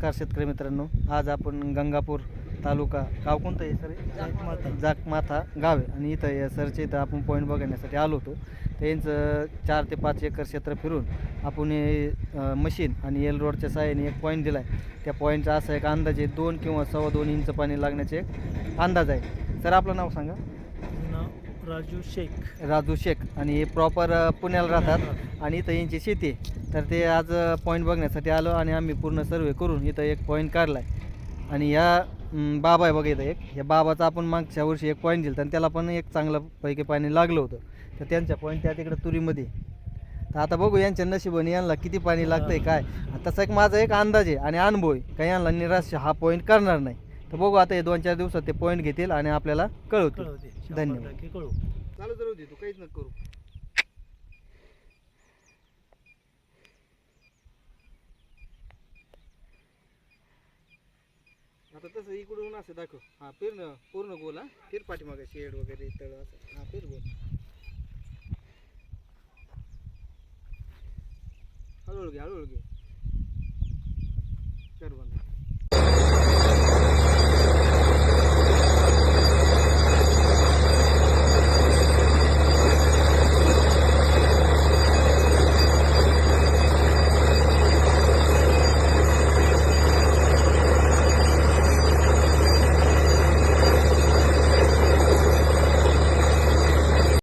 नमस्कार शेतकरी मित्रांनो, आज आपण गंगापूर तालुका गाव कोणतं आहे सर? जाकमाथा गाव आहे आणि इथं या सरचे इथं आपण पॉईंट बघण्यासाठी आलो होतो. त्यांचं 4 ते 5 एकर क्षेत्र फिरून आपण मशीन आणि एल रोडच्या सहाय्याने एक पॉईंट दिला आहे. त्या पॉईंटचा असा एक अंदाजे 2 किंवा 2.25 इंच पाणी लागण्याचे एक अंदाज आहे. सर आपलं नाव सांगा. राजू शेख आणि हे प्रॉपर पुण्याला राहतात आणि इथं यांची शेती आहे. तर ते आज पॉईंट बघण्यासाठी आलो आणि आम्ही पूर्ण सर्वे करून इथं एक पॉईंट काढला आहे. आणि ह्या बाबा आहे बघा इथं एक, ह्या बाबाचा आपण मागच्या वर्षी एक पॉईंट दिला आणि त्याला पण एक चांगलं पैकी पाणी लागलं होतं. तर त्यांच्या पॉईंट त्या तिकडं तुरीमध्ये. तर आता बघू यांच्या नशिबाने यांना किती पाणी लागतं आहे काय. तसा एक माझा एक अंदाज आहे आणि अनुभव आहे का यांना निराश हा पॉईंट करणार नाही. तर बघू आता हे 2-4 दिवसात ते पॉईंट घेतील आणि आपल्याला कळवतील. धन्यवाद. चालू करू दे, तू काहीच नको करू. आता तसं इकडून असं दाखव. हा फिर पूर्ण गोल. हा फिर पाठीमागे शेड वगैरे तळ असं. हा फिर गोल. हळूहळू घे, हळूहळू घे. कर बंद.